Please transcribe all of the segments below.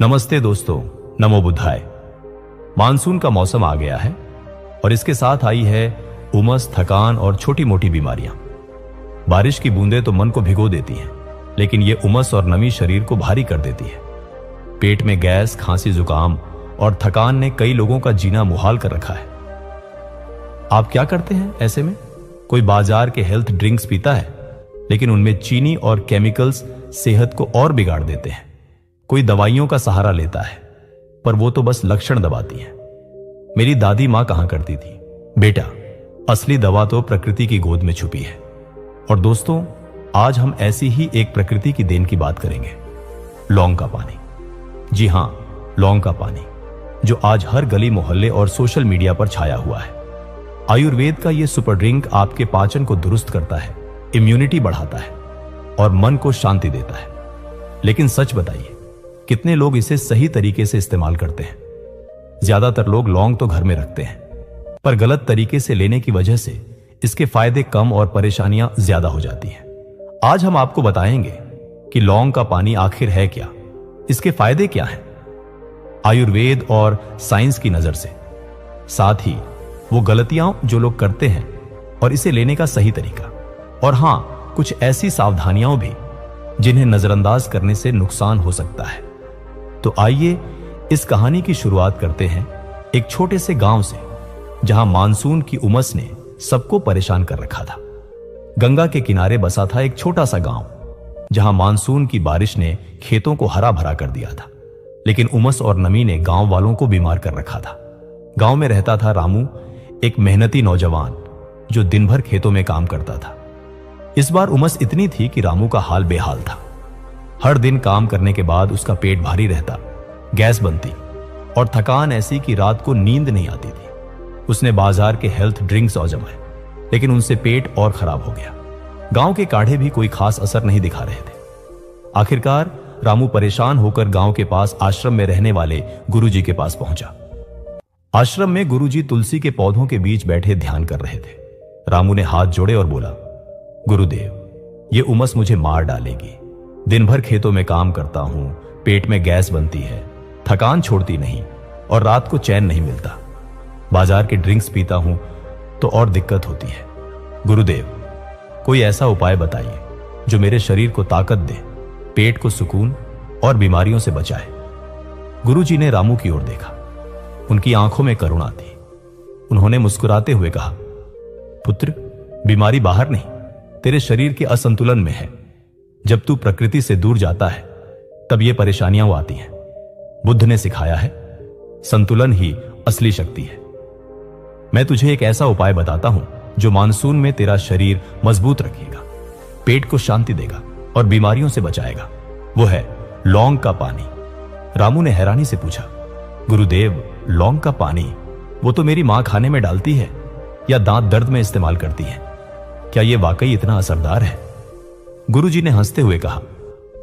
नमस्ते दोस्तों, नमो बुद्धाय। मानसून का मौसम आ गया है और इसके साथ आई है उमस, थकान और छोटी मोटी बीमारियां। बारिश की बूंदें तो मन को भिगो देती हैं, लेकिन ये उमस और नमी शरीर को भारी कर देती है। पेट में गैस, खांसी, जुकाम और थकान ने कई लोगों का जीना मुहाल कर रखा है। आप क्या करते हैं ऐसे में? कोई बाजार के हेल्थ ड्रिंक्स पीता है, लेकिन उनमें चीनी और केमिकल्स सेहत को और बिगाड़ देते हैं। कोई दवाइयों का सहारा लेता है, पर वो तो बस लक्षण दबाती हैं। मेरी दादी मां कहा करती थी, बेटा, असली दवा तो प्रकृति की गोद में छुपी है। और दोस्तों, आज हम ऐसी ही एक प्रकृति की देन की बात करेंगे, लौंग का पानी। जी हां, लौंग का पानी, जो आज हर गली मोहल्ले और सोशल मीडिया पर छाया हुआ है। आयुर्वेद का यह सुपर ड्रिंक आपके पाचन को दुरुस्त करता है, इम्यूनिटी बढ़ाता है और मन को शांति देता है। लेकिन सच बताइए, कितने लोग इसे सही तरीके से इस्तेमाल करते हैं? ज्यादातर लोग लौंग तो घर में रखते हैं, पर गलत तरीके से लेने की वजह से इसके फायदे कम और परेशानियां ज्यादा हो जाती हैं। आज हम आपको बताएंगे कि लौंग का पानी आखिर है क्या, इसके फायदे क्या हैं, आयुर्वेद और साइंस की नजर से, साथ ही वो गलतियां जो लोग करते हैं और इसे लेने का सही तरीका, और हां, कुछ ऐसी सावधानियां भी जिन्हें नजरअंदाज करने से नुकसान हो सकता है। तो आइए इस कहानी की शुरुआत करते हैं एक छोटे से गांव से, जहां मानसून की उमस ने सबको परेशान कर रखा था। गंगा के किनारे बसा था एक छोटा सा गांव, जहां मानसून की बारिश ने खेतों को हरा भरा कर दिया था, लेकिन उमस और नमी ने गांव वालों को बीमार कर रखा था। गांव में रहता था रामू, एक मेहनती नौजवान जो दिन भर खेतों में काम करता था। इस बार उमस इतनी थी कि रामू का हाल बेहाल था। हर दिन काम करने के बाद उसका पेट भारी रहता, गैस बनती और थकान ऐसी कि रात को नींद नहीं आती थी। उसने बाजार के हेल्थ ड्रिंक्स आजमाए, लेकिन उनसे पेट और खराब हो गया। गांव के काढ़े भी कोई खास असर नहीं दिखा रहे थे। आखिरकार रामू परेशान होकर गांव के पास आश्रम में रहने वाले गुरुजी के पास पहुंचा। आश्रम में गुरुजी तुलसी के पौधों के बीच बैठे ध्यान कर रहे थे। रामू ने हाथ जोड़े और बोला, गुरुदेव, ये उमस मुझे मार डालेगी। दिन भर खेतों में काम करता हूं, पेट में गैस बनती है, थकान छोड़ती नहीं और रात को चैन नहीं मिलता। बाजार के ड्रिंक्स पीता हूं तो और दिक्कत होती है। गुरुदेव, कोई ऐसा उपाय बताइए जो मेरे शरीर को ताकत दे, पेट को सुकून और बीमारियों से बचाए। गुरुजी ने रामू की ओर देखा। उनकी आंखों में करुणा थी। उन्होंने मुस्कुराते हुए कहा, पुत्र, बीमारी बाहर नहीं, तेरे शरीर के असंतुलन में है। जब तू प्रकृति से दूर जाता है, तब ये परेशानियां आती हैं। बुद्ध ने सिखाया है, संतुलन ही असली शक्ति है। मैं तुझे एक ऐसा उपाय बताता हूं जो मानसून में तेरा शरीर मजबूत रखेगा, पेट को शांति देगा और बीमारियों से बचाएगा। वो है लौंग का पानी। रामू ने हैरानी से पूछा, गुरुदेव, लौंग का पानी? वो तो मेरी मां खाने में डालती है या दांत दर्द में इस्तेमाल करती है। क्या यह वाकई इतना असरदार है? गुरुजी ने हंसते हुए कहा,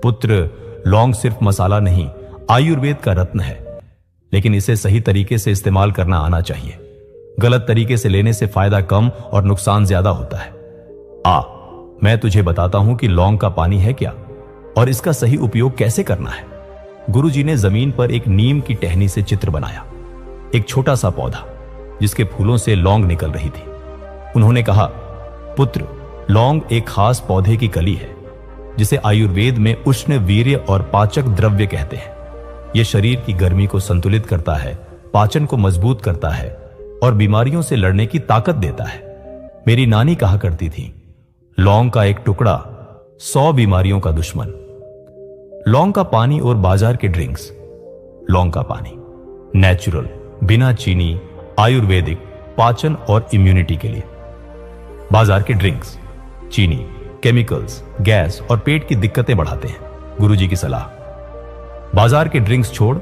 पुत्र, लौंग सिर्फ मसाला नहीं, आयुर्वेद का रत्न है, लेकिन इसे सही तरीके से इस्तेमाल करना आना चाहिए। गलत तरीके से लेने से फायदा कम और नुकसान ज्यादा होता है। मैं तुझे बताता हूं कि लौंग का पानी है क्या और इसका सही उपयोग कैसे करना है। गुरुजी ने जमीन पर एक नीम की टहनी से चित्र बनाया, एक छोटा सा पौधा जिसके फूलों से लौंग निकल रही थी। उन्होंने कहा, पुत्र, लौंग एक खास पौधे की कली है जिसे आयुर्वेद में उष्ण, वीर्य और पाचक द्रव्य कहते हैं। यह शरीर की गर्मी को संतुलित करता है, पाचन को मजबूत करता है और बीमारियों से लड़ने की ताकत देता है। मेरी नानी कहा करती थी, लौंग का एक टुकड़ा 100 बीमारियों का दुश्मन। लौंग का पानी और बाजार के ड्रिंक्स। लौंग का पानी नेचुरल, बिना चीनी, आयुर्वेदिक, पाचन और इम्यूनिटी के लिए। बाजार के ड्रिंक्स चीनी, केमिकल्स, गैस और पेट की दिक्कतें बढ़ाते हैं। गुरुजी की सलाह, बाजार के ड्रिंक्स छोड़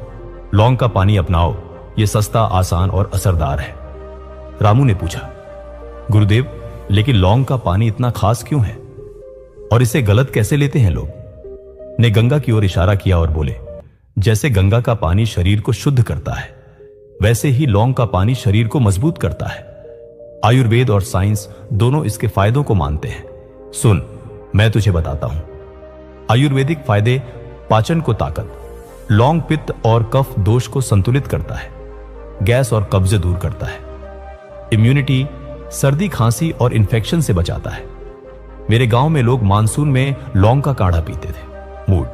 लौंग का पानी अपनाओ, यह सस्ता, आसान और असरदार है। रामू ने पूछा, गुरुदेव, लेकिन लौंग का पानी इतना खास क्यों है और इसे गलत कैसे लेते हैं लोग? ने गंगा की ओर इशारा किया और बोले, जैसे गंगा का पानी शरीर को शुद्ध करता है, वैसे ही लौंग का पानी शरीर को मजबूत करता है। आयुर्वेद और साइंस दोनों इसके फायदों को मानते हैं। सुन, मैं तुझे बताता हूं। आयुर्वेदिक फायदे: पाचन को ताकत, लौंग पित्त और कफ दोष को संतुलित करता है, गैस और कब्ज दूर करता है, इम्यूनिटी, सर्दी खांसी और इन्फेक्शन से बचाता है। मेरे गांव में लोग मानसून में लौंग का काढ़ा पीते थे। मूड,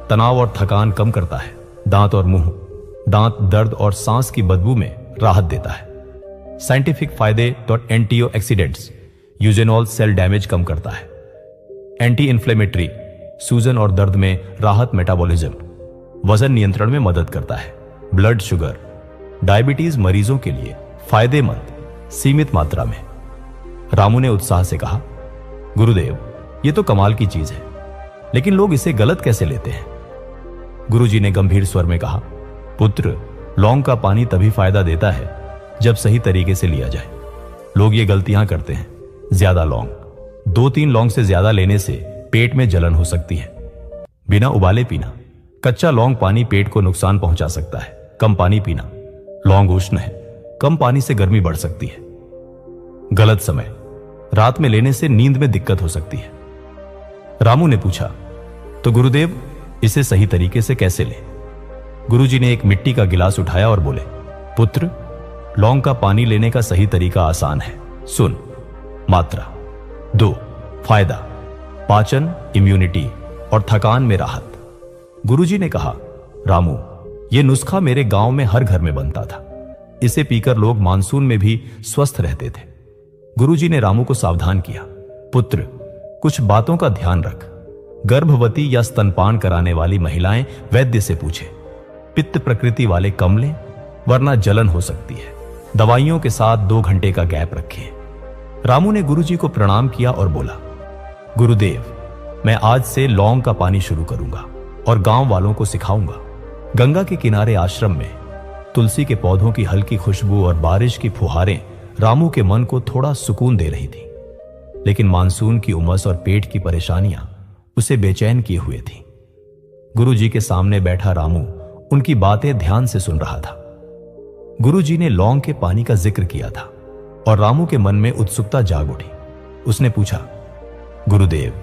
तनाव और थकान कम करता है, दांत और मुंह, दांत दर्द और सांस की बदबू में राहत देता है। साइंटिफिक फायदे तो एंटीऑक्सीडेंट्स, यूजेनॉल सेल डैमेज कम करता है, एंटी इन्फ्लेमेटरी, सूजन और दर्द में राहत, मेटाबॉलिज्म, वजन नियंत्रण में मदद करता है, ब्लड शुगर, डायबिटीज मरीजों के लिए फायदेमंद, सीमित मात्रा में। रामू ने उत्साह से कहा, गुरुदेव, ये तो कमाल की चीज है, लेकिन लोग इसे गलत कैसे लेते हैं? गुरुजी ने गंभीर स्वर में कहा, पुत्र, लौंग का पानी तभी फायदा देता है जब सही तरीके से लिया जाए। लोग ये गलतियां करते हैं। ज्यादा लौंग, 2-3 लौंग से ज्यादा लेने से पेट में जलन हो सकती है। बिना उबाले पीना, कच्चा लौंग पानी पेट को नुकसान पहुंचा सकता है। कम पानी पीना, लौंग उष्ण है, कम पानी से गर्मी बढ़ सकती है। गलत समय, रात में लेने से नींद में दिक्कत हो सकती है। रामू ने पूछा, तो गुरुदेव, इसे सही तरीके से कैसे लें? गुरुजी ने एक मिट्टी का गिलास उठाया और बोले, पुत्र, लौंग का पानी लेने का सही तरीका आसान है। सुन। मात्रा 2, फायदा, पाचन, इम्यूनिटी और थकान में राहत। गुरुजी ने कहा, रामू, यह नुस्खा मेरे गांव में हर घर में बनता था। इसे पीकर लोग मानसून में भी स्वस्थ रहते थे। गुरुजी ने रामू को सावधान किया, पुत्र, कुछ बातों का ध्यान रख। गर्भवती या स्तनपान कराने वाली महिलाएं वैद्य से पूछे। पित्त प्रकृति वाले कम लें, वरना जलन हो सकती है। दवाइयों के साथ 2 घंटे का गैप रखें। रामू ने गुरुजी को प्रणाम किया और बोला, गुरुदेव, मैं आज से लौंग का पानी शुरू करूंगा और गांव वालों को सिखाऊंगा। गंगा के किनारे आश्रम में तुलसी के पौधों की हल्की खुशबू और बारिश की फुहारें रामू के मन को थोड़ा सुकून दे रही थी, लेकिन मानसून की उमस और पेट की परेशानियां उसे बेचैन किए हुए थी। गुरुजी के सामने बैठा रामू उनकी बातें ध्यान से सुन रहा था। गुरुजी ने लौंग के पानी का जिक्र किया था और रामू के मन में उत्सुकता जाग उठी। उसने पूछा, गुरुदेव,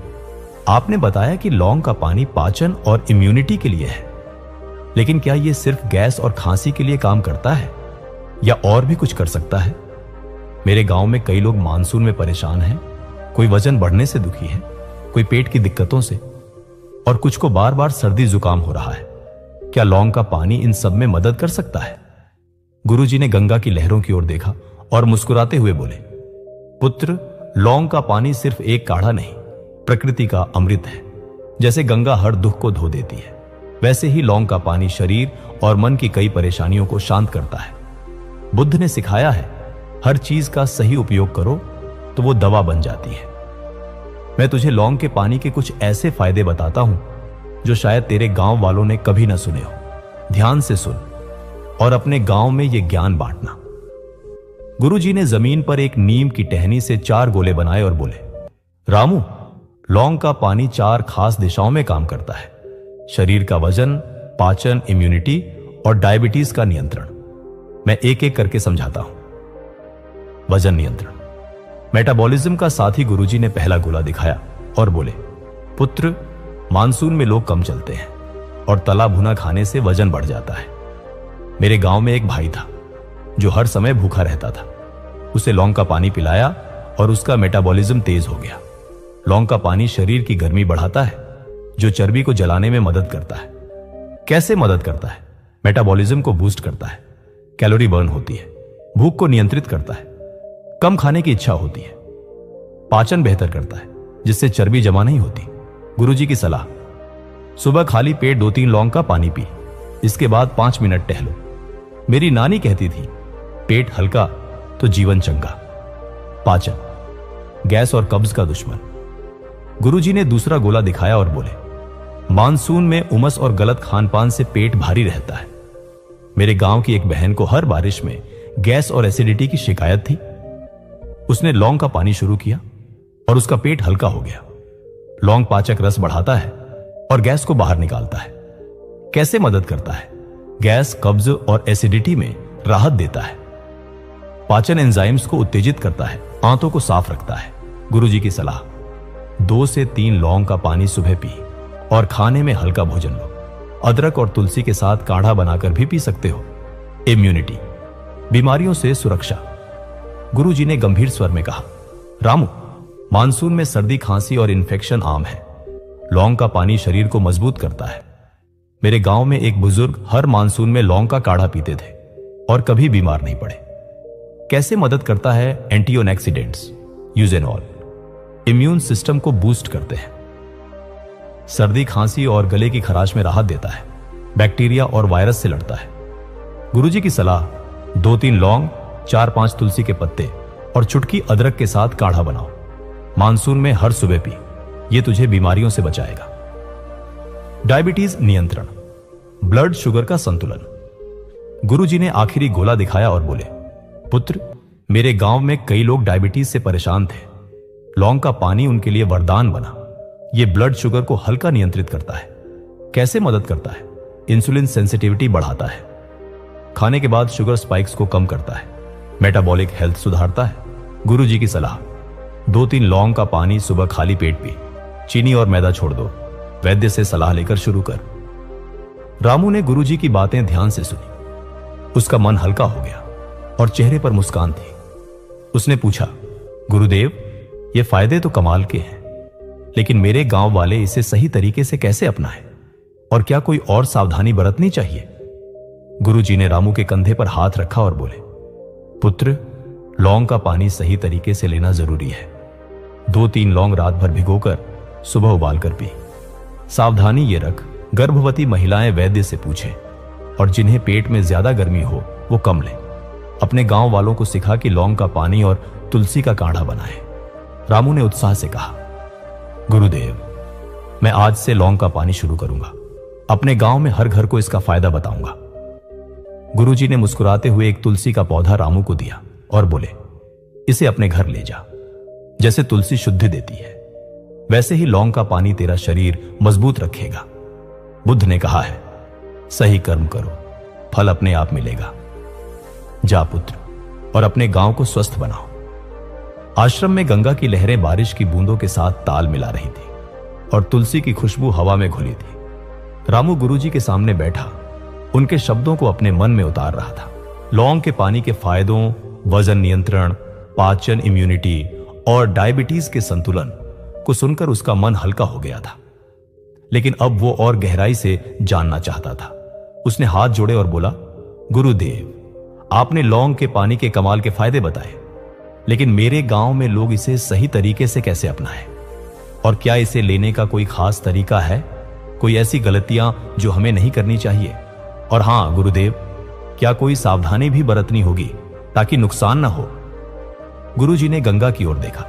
आपने बताया कि लौंग का पानी पाचन और इम्यूनिटी के लिए है, लेकिन क्या यह सिर्फ गैस और खांसी के लिए काम करता है या और भी कुछ कर सकता है? मेरे गांव में कई लोग मानसून में परेशान हैं। कोई वजन बढ़ने से दुखी है, कोई पेट की दिक्कतों से, और कुछ को बार बार सर्दी जुकाम हो रहा है। क्या लौंग का पानी इन सब में मदद कर सकता है? गुरुजी ने गंगा की लहरों की ओर देखा और मुस्कुराते हुए बोले, पुत्र, लौंग का पानी सिर्फ एक काढ़ा नहीं, प्रकृति का अमृत है। जैसे गंगा हर दुख को धो देती है, वैसे ही लौंग का पानी शरीर और मन की कई परेशानियों को शांत करता है। बुद्ध ने सिखाया है, हर चीज का सही उपयोग करो तो वो दवा बन जाती है। मैं तुझे लौंग के पानी के कुछ ऐसे फायदे बताता हूं जो शायद तेरे गांव वालों ने कभी ना सुने हो। ध्यान से सुन और अपने गांव में ये ज्ञान बांटना। गुरुजी ने जमीन पर एक नीम की टहनी से 4 गोले बनाए और बोले, रामू, लौंग का पानी 4 खास दिशाओं में काम करता है। शरीर का वजन, पाचन, इम्यूनिटी और डायबिटीज का नियंत्रण। मैं एक एक करके समझाता हूं। वजन नियंत्रण, मेटाबॉलिज्म का साथी गुरुजी ने पहला गोला दिखाया और बोले, पुत्र, मानसून में लोग कम चलते हैं और तला भुना खाने से वजन बढ़ जाता है। मेरे गांव में एक भाई था जो हर समय भूखा रहता था। उसे लौंग का पानी पिलाया और उसका मेटाबॉलिज्म तेज हो गया। लौंग का पानी शरीर की गर्मी बढ़ाता है, जो चर्बी को जलाने में मदद करता है। कैसे मदद करता है? मेटाबॉलिज्म को बूस्ट करता है, कैलोरी बर्न होती है, भूख को नियंत्रित करता है, कम खाने की इच्छा होती है, पाचन बेहतर करता है, जिससे चर्बी जमा नहीं होती। गुरुजी की सलाह, सुबह खाली पेट 2-3 लौंग का पानी पी, इसके बाद 5 मिनट टहलो। मेरी नानी कहती थी, पेट हल्का तो जीवन चंगा। पाचन, गैस और कब्ज का दुश्मन। गुरुजी ने दूसरा गोला दिखाया और बोले, मानसून में उमस और गलत खानपान से पेट भारी रहता है। मेरे गांव की एक बहन को हर बारिश में गैस और एसिडिटी की शिकायत थी। उसने लौंग का पानी शुरू किया और उसका पेट हल्का हो गया। लौंग पाचक रस बढ़ाता है और गैस को बाहर निकालता है। कैसे मदद करता है? गैस, कब्ज और एसिडिटी में राहत देता है। पाचन एंजाइम्स को उत्तेजित करता है, आंतों को साफ रखता है। गुरुजी की सलाह, 2 से 3 लौंग का पानी सुबह पी और खाने में हल्का भोजन लो। अदरक और तुलसी के साथ काढ़ा बनाकर भी पी सकते हो। इम्यूनिटी, बीमारियों से सुरक्षा। गुरुजी ने गंभीर स्वर में कहा, रामू, मानसून में सर्दी, खांसी और इन्फेक्शन आम है। लौंग का पानी शरीर को मजबूत करता है। मेरे गांव में एक बुजुर्ग हर मानसून में लौंग का काढ़ा पीते थे और कभी बीमार नहीं पड़े। कैसे मदद करता है? एंटीऑक्सीडेंट्स, यूजेनॉल इम्यून सिस्टम को बूस्ट करते हैं। सर्दी, खांसी और गले की खराश में राहत देता है। बैक्टीरिया और वायरस से लड़ता है। गुरुजी की सलाह, 2-3 लौंग, 4-5 तुलसी के पत्ते और चुटकी अदरक के साथ काढ़ा बनाओ। मानसून में हर सुबह पी, ये तुझे बीमारियों से बचाएगा। डायबिटीज नियंत्रण, ब्लड शुगर का संतुलन। गुरुजी ने आखिरी गोला दिखाया और बोले, पुत्र, मेरे गांव में कई लोग डायबिटीज से परेशान थे। लौंग का पानी उनके लिए वरदान बना। यह ब्लड शुगर को हल्का नियंत्रित करता है। कैसे मदद करता है? इंसुलिन सेंसिटिविटी बढ़ाता है। खाने के बाद शुगर स्पाइक्स को कम करता है। मेटाबॉलिक हेल्थ सुधारता है। गुरुजी की सलाह, 2-3 लौंग का पानी सुबह खाली पेट पी। चीनी और मैदा छोड़ दो। वैद्य से सलाह लेकर शुरू कर। रामू ने गुरुजी की बातें ध्यान से सुनी। उसका मन हल्का हो गया और चेहरे पर मुस्कान थी। उसने पूछा, गुरुदेव, ये फायदे तो कमाल के हैं, लेकिन मेरे गांव वाले इसे सही तरीके से कैसे अपनाएं? और क्या कोई और सावधानी बरतनी चाहिए? गुरुजी ने रामू के कंधे पर हाथ रखा और बोले, पुत्र, लौंग का पानी सही तरीके से लेना जरूरी है। 2-3 लौंग रात भर भिगोकर सुबह उबालकर पी। सावधानी ये रख, गर्भवती महिलाएं वैद्य से पूछें और जिन्हें पेट में ज्यादा गर्मी हो वो कम लें। अपने गांव वालों को सिखा कि लौंग का पानी और तुलसी का काढ़ा बनाएं। रामू ने उत्साह से कहा, गुरुदेव, मैं आज से लौंग का पानी शुरू करूंगा। अपने गांव में हर घर को इसका फायदा बताऊंगा। गुरुजी ने मुस्कुराते हुए एक तुलसी का पौधा रामू को दिया और बोले, इसे अपने घर ले जा। जैसे तुलसी शुद्धि देती है, वैसे ही लौंग का पानी तेरा शरीर मजबूत रखेगा। बुद्ध ने कहा है, सही कर्म करो, फल अपने आप मिलेगा। जा पुत्र, और अपने गांव को स्वस्थ बनाओ। आश्रम में गंगा की लहरें बारिश की बूंदों के साथ ताल मिला रही थी और तुलसी की खुशबू हवा में घुली थी। रामू गुरुजी के सामने बैठा उनके शब्दों को अपने मन में उतार रहा था। लौंग के पानी के फायदों, वजन नियंत्रण, पाचन, इम्यूनिटी और डायबिटीज के संतुलन को सुनकर उसका मन हल्का हो गया था। लेकिन अब वो और गहराई से जानना चाहता था। उसने हाथ जोड़े और बोला, गुरुदेव, आपने लौंग के पानी के कमाल के फायदे बताए, लेकिन मेरे गांव में लोग इसे सही तरीके से कैसे अपनाएं? और क्या इसे लेने का कोई खास तरीका है? कोई ऐसी गलतियां जो हमें नहीं करनी चाहिए? और हां गुरुदेव, क्या कोई सावधानी भी बरतनी होगी ताकि नुकसान ना हो? गुरुजी ने गंगा की ओर देखा,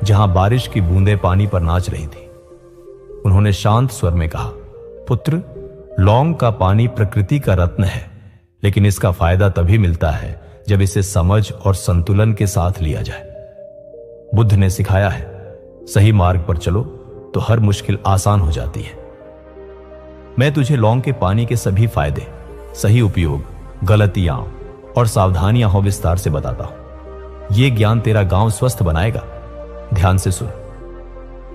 जहां बारिश की बूंदें पानी पर नाच रही थी। उन्होंने शांत स्वर में कहा, पुत्र, लौंग का पानी प्रकृति का रत्न है, लेकिन इसका फायदा तभी मिलता है जब इसे समझ और संतुलन के साथ लिया जाए। बुद्ध ने सिखाया है, सही मार्ग पर चलो तो हर मुश्किल आसान हो जाती है। मैं तुझे लौंग के पानी के सभी फायदे, सही उपयोग, गलतियां और सावधानियां हो विस्तार से बताता हूं। यह ज्ञान तेरा गांव स्वस्थ बनाएगा। ध्यान से सुन।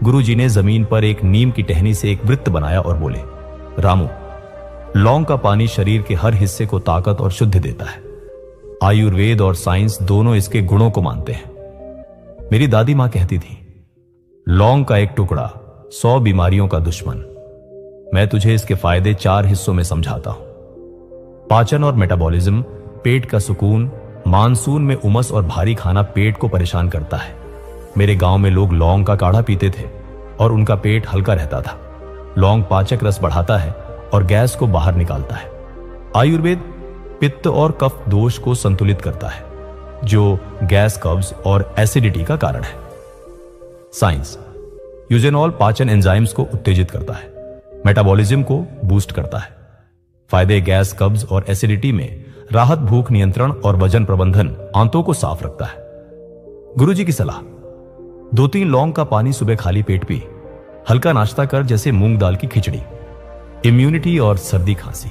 गुरुजी ने जमीन पर एक नीम की टहनी से एक वृत्त बनाया और बोले, रामू, लौंग का पानी शरीर के हर हिस्से को ताकत और शुद्धि देता है। आयुर्वेद और साइंस दोनों इसके गुणों को मानते हैं। मेरी दादी मां कहती थी, लौंग का एक टुकड़ा 100 बीमारियों का दुश्मन। मैं तुझे इसके फायदे 4 हिस्सों में समझाता हूं। पाचन और मेटाबॉलिज्म, पेट का सुकून। मानसून में उमस और भारी खाना पेट को परेशान करता है। मेरे गांव में लोग लौंग का काढ़ा पीते थे और उनका पेट हल्का रहता था। लौंग पाचक रस बढ़ाता है और गैस को बाहर निकालता है। आयुर्वेद पित्त और कफ दोष को संतुलित करता है, जो गैस, कब्ज और एसिडिटी का कारण है। साइंस, यूजेनॉल पाचन एंजाइम्स को उत्तेजित करता है, मेटाबॉलिज्म को बूस्ट करता है। फायदे गैस, कब्ज और एसिडिटी में राहत, भूख नियंत्रण और वजन प्रबंधन, आंतों को साफ रखता है। गुरुजी की सलाह, 2-3 लौंग का पानी सुबह खाली पेट पी। हल्का नाश्ता कर, जैसे मूंग दाल की खिचड़ी। इम्यूनिटी और सर्दी, खांसी,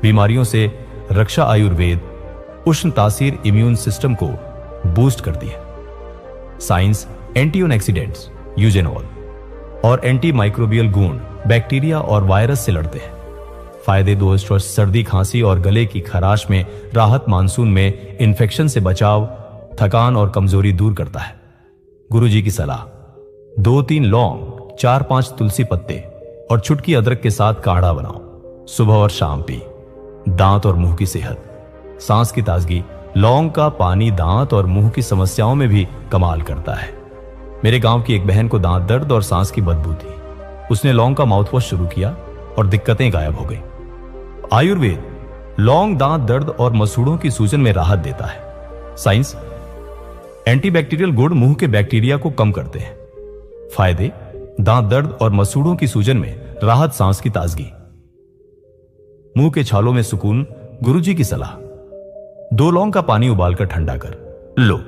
बीमारियों से रक्षा। आयुर्वेद उष्ण तासीर इम्यून सिस्टम को बूस्ट करती है। साइंस, एंटीऑक्सीडेंट्स, यूजेनॉल और एंटी माइक्रोबियल गुण बैक्टीरिया और वायरस से लड़ते हैं। फायदे दोस्त और सर्दी खांसी और गले की खराश में राहत, मानसून में इन्फेक्शन से बचाव, थकान और कमजोरी दूर करता है। गुरुजी की सलाह, 2-3 लौंग, 4-5 तुलसी पत्ते और चुटकी अदरक के साथ काढ़ा बनाओ, सुबह और शाम पी। दांत और मुंह की सेहत, सांस की ताजगी, लौंग का पानी दांत और मुंह की समस्याओं में भी कमाल करता है। मेरे गांव की एक बहन को दांत दर्द और सांस की बदबू थी। उसने लौंग का माउथवॉश शुरू किया और दिक्कतें गायब हो गई। आयुर्वेद, लौंग दांत दर्द और मसूड़ों की सूजन में राहत देता है। साइंस, एंटीबैक्टीरियल गुण मुंह के बैक्टीरिया को कम करते हैं। फायदे, दांत दर्द और मसूड़ों की सूजन में राहत, सांस की ताजगी, मुंह के छालों में सुकून। गुरुजी की सलाह, 2 लौंग का पानी उबालकर ठंडा कर लो,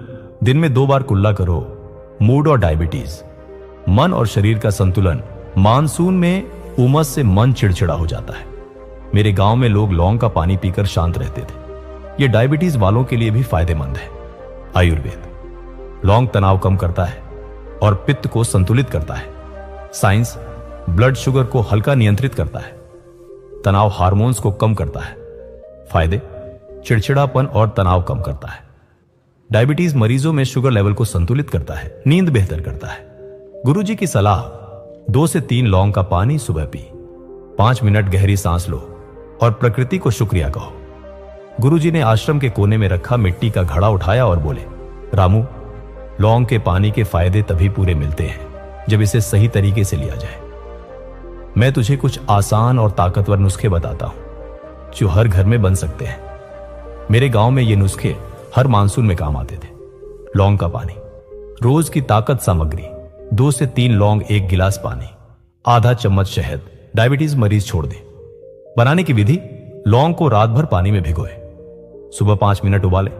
दिन में 2 बार कुल्ला करो। मूड और डायबिटीज, मन और शरीर का संतुलन, मानसून में उमस से मन चिड़चिड़ा हो जाता है। मेरे गांव में लोग लौंग का पानी पीकर शांत रहते थे। यह डायबिटीज वालों के लिए भी फायदेमंद है। आयुर्वेद, लौंग तनाव कम करता है और पित्त को संतुलित करता है। साइंस, ब्लड शुगर को हल्का नियंत्रित करता है, तनाव हार्मोन्स को कम करता है। फायदे, चिड़चिड़ापन और तनाव कम करता है। डायबिटीज मरीजों में शुगर लेवल को संतुलित करता है, नींद बेहतर करता है। गुरुजी की सलाह, 2 से 3 लौंग का पानी सुबह पी, 5 मिनट गहरी सांस लो और प्रकृति को शुक्रिया कहो। गुरुजी ने आश्रम के कोने में रखा मिट्टी का घड़ा उठाया और बोले, रामू, लौंग के पानी के फायदे तभी पूरे मिलते हैं जब इसे सही तरीके से लिया जाए। मैं तुझे कुछ आसान और ताकतवर नुस्खे बताता हूं जो हर घर में बन सकते हैं। मेरे गांव में ये नुस्खे हर मानसून में काम आते थे। लौंग का पानी, रोज की ताकत सामग्री, 2 से 3 लौंग, 1 गिलास पानी, आधा चम्मच शहद। डायबिटीज मरीज छोड़ दे। बनाने की विधि, लौंग को रात भर पानी में भिगोए, सुबह 5 मिनट उबाले,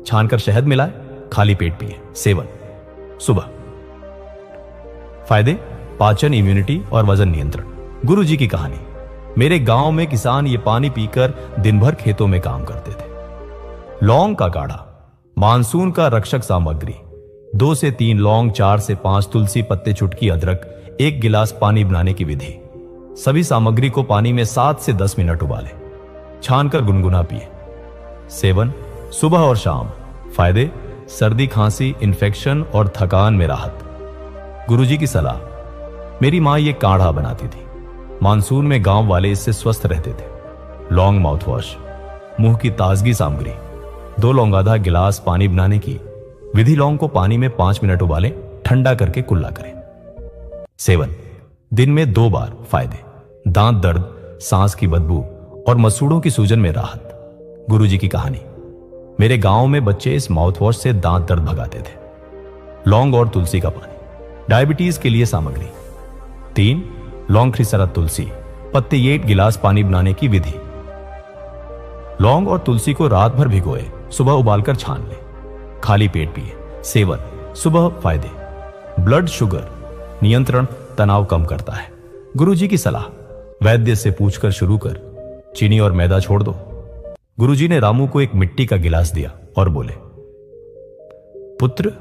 छानकर शहद मिलाए, खाली पेट पिए। सेवन सुबह। फायदे, पाचन, इम्यूनिटी और वजन नियंत्रण। गुरुजी की कहानी, मेरे गांव में किसान ये पानी पीकर दिन भर खेतों में काम करते थे। लौंग का काढ़ा, मानसून का रक्षक सामग्री, 2 से 3 लौंग, 4 से 5 तुलसी पत्ते, चुटकी अदरक, 1 गिलास पानी बनाने की विधि। सभी सामग्री को पानी में 7 से 10 मिनट उबाले, छानकर गुनगुना पिए। सेवन, सुबह और शाम। फायदे, सर्दी, खांसी, इन्फेक्शन और थकान में राहत। गुरुजी की सलाह, मेरी मां ये काढ़ा बनाती थी। मानसून में गांव वाले इससे स्वस्थ रहते थे। लौंग माउथवॉश, मुंह की ताजगी सामग्री, 2 लौंग, आधा गिलास पानी बनाने की विधि। लौंग को पानी में 5 मिनट उबालें, ठंडा करके कुल्ला करें। सेवन, दिन में 2 बार। फायदे, दांत दर्द, सांस की बदबू और मसूड़ों की सूजन में राहत। गुरुजी की कहानी, मेरे गांव में बच्चे इस माउथवॉश से दांत दर्द भगाते थे। लौंग और तुलसी का पानी, डायबिटीज के लिए सामग्री। 3 लौंग, खरीसरत, तुलसी पत्ते, 1 गिलास पानी बनाने की विधि। लौंग और तुलसी को रात भर भिगोए, सुबह उबालकर छान ले, खाली पेट पिए। सेवन, सुबह। फायदे, ब्लड शुगर नियंत्रण, तनाव कम करता है। गुरुजी की सलाह, वैद्य से पूछकर शुरू कर, चीनी और मैदा छोड़ दो। गुरुजी ने रामू को एक मिट्टी का गिलास दिया और बोले, पुत्र,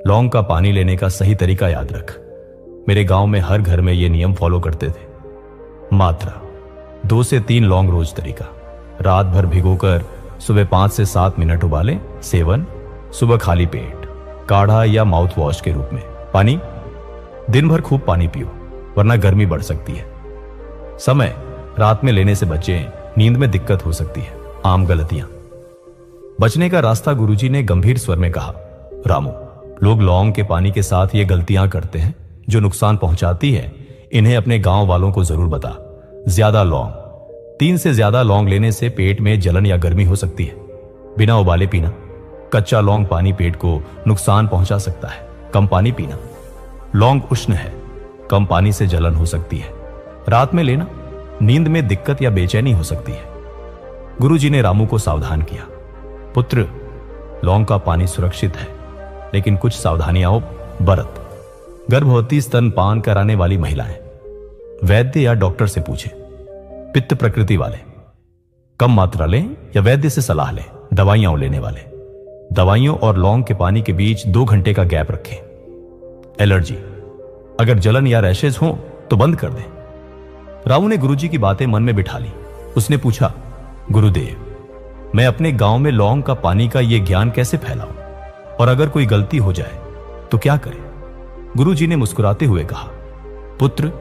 लौंग का पानी लेने का सही तरीका याद रख। मेरे गांव में हर घर में ये नियम फॉलो करते थे। मात्रा, 2 से 3 लौंग रोज तरीका, रात भर भिगोकर सुबह 5 से 7 मिनट उबालें। सेवन, सुबह खाली पेट, काढ़ा या माउथ वॉश के रूप में। पानी, दिन भर खूब पानी पियो वरना गर्मी बढ़ सकती है। समय, रात में लेने से बचें, नींद में दिक्कत हो सकती है। आम गलतियां बचने का रास्ता, गुरुजी ने गंभीर स्वर में कहा, रामू, लोग लौंग के पानी के साथ ये गलतियां करते हैं जो नुकसान पहुंचाती है। इन्हें अपने गांव वालों को जरूर बता। ज्यादा लौंग, 3 से ज्यादा लौंग लेने से पेट में जलन या गर्मी हो सकती है। बिना उबाले पीना, कच्चा लौंग पानी पेट को नुकसान पहुंचा सकता है। कम पानी पीना, लौंग उष्ण है, कम पानी से जलन हो सकती है। रात में लेना, नींद में दिक्कत या बेचैनी हो सकती है। गुरुजी ने रामू को सावधान किया, पुत्र, लौंग का पानी सुरक्षित है, लेकिन कुछ सावधानियां बरत। गर्भवती, स्तनपान कराने वाली महिलाएं, वैद्य या डॉक्टर से पूछें। पित्त प्रकृति वाले कम मात्रा लें या वैद्य से सलाह लें। दवाइयां लेने वाले, दवाइयों और लौंग के पानी के बीच 2 घंटे का गैप रखें। एलर्जी, अगर जलन या रैशेज हो तो बंद कर दें। रामू ने गुरुजी की बातें मन में बिठा ली। उसने पूछा, गुरुदेव, मैं अपने गांव में लौंग का पानी का यह ज्ञान कैसे फैलाऊं, और अगर कोई गलती हो जाए तो क्या करें? गुरुजी ने मुस्कुराते हुए कहा, पुत्र,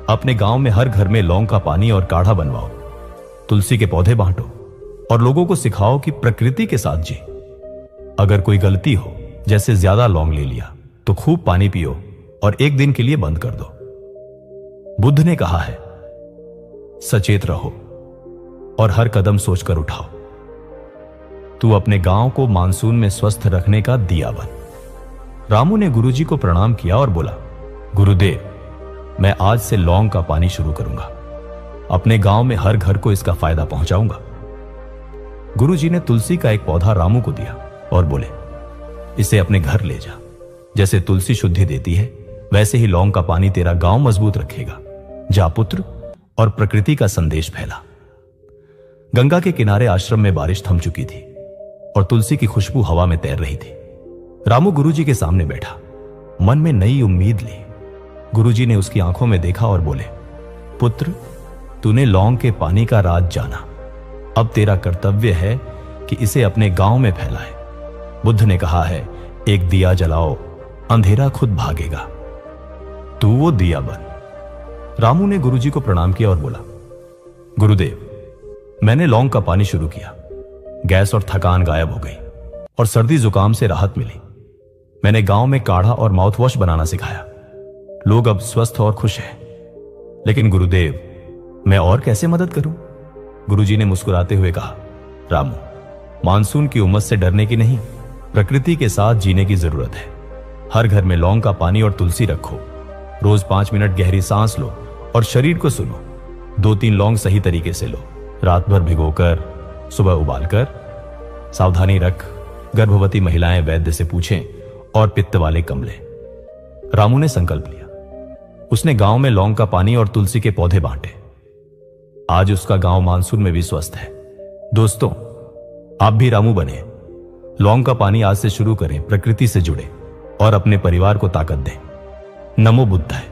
अपने गांव में हर घर में लौंग का पानी और काढ़ा बनवाओ, तुलसी के पौधे बांटो और लोगों को सिखाओ कि प्रकृति के साथ जी। अगर कोई गलती हो, जैसे ज्यादा लौंग ले लिया, तो खूब पानी पियो और एक दिन के लिए बंद कर दो। बुद्ध ने कहा है, सचेत रहो और हर कदम सोचकर उठाओ। तू अपने गांव को मानसून में स्वस्थ रखने का दिया बन। रामू ने गुरुजी को प्रणाम किया और बोला, गुरुदेव, मैं आज से लौंग का पानी शुरू करूंगा। अपने गांव में हर घर को इसका फायदा पहुंचाऊंगा। गुरुजी ने तुलसी का एक पौधा रामू को दिया और बोले, इसे अपने घर ले जा। जैसे तुलसी शुद्धि देती है, वैसे ही लौंग का पानी तेरा गांव मजबूत रखेगा। जा पुत्र, और प्रकृति का संदेश फैला। गंगा के किनारे आश्रम में बारिश थम चुकी थी और तुलसी की खुशबू हवा में तैर रही थी। रामू गुरुजी के सामने बैठा, मन में नई उम्मीद ली। गुरुजी ने उसकी आंखों में देखा और बोले, पुत्र, तूने लौंग के पानी का राज जाना। अब तेरा कर्तव्य है कि इसे अपने गांव में फैलाए। बुद्ध ने कहा है, एक दिया जलाओ, अंधेरा खुद भागेगा। तू वो दिया बन। रामू ने गुरुजी को प्रणाम किया और बोला, गुरुदेव, मैंने लौंग का पानी शुरू किया। गैस और थकान गायब हो गई और सर्दी जुकाम से राहत मिली। मैंने गांव में काढ़ा और माउथ वॉश बनाना सिखाया। लोग अब स्वस्थ और खुश हैं। लेकिन गुरुदेव, मैं और कैसे मदद करूं? गुरुजी ने मुस्कुराते हुए कहा, रामू, मानसून की उमस से डरने की नहीं, प्रकृति के साथ जीने की जरूरत है। हर घर में लौंग का पानी और तुलसी रखो। रोज 5 मिनट गहरी सांस लो और शरीर को सुनो। 2-3 लौंग सही तरीके से लो, रात भर भिगोकर, सुबह उबालकर। सावधानी रख, गर्भवती महिलाएं वैद्य से पूछें और पित्त वाले कम लें। रामू ने संकल्प लिया। उसने गांव में लौंग का पानी और तुलसी के पौधे बांटे। आज उसका गांव मानसून में भी स्वस्थ है। दोस्तों, आप भी रामू बने। लौंग का पानी आज से शुरू करें, प्रकृति से जुड़े और अपने परिवार को ताकत दें। नमो बुद्धाय।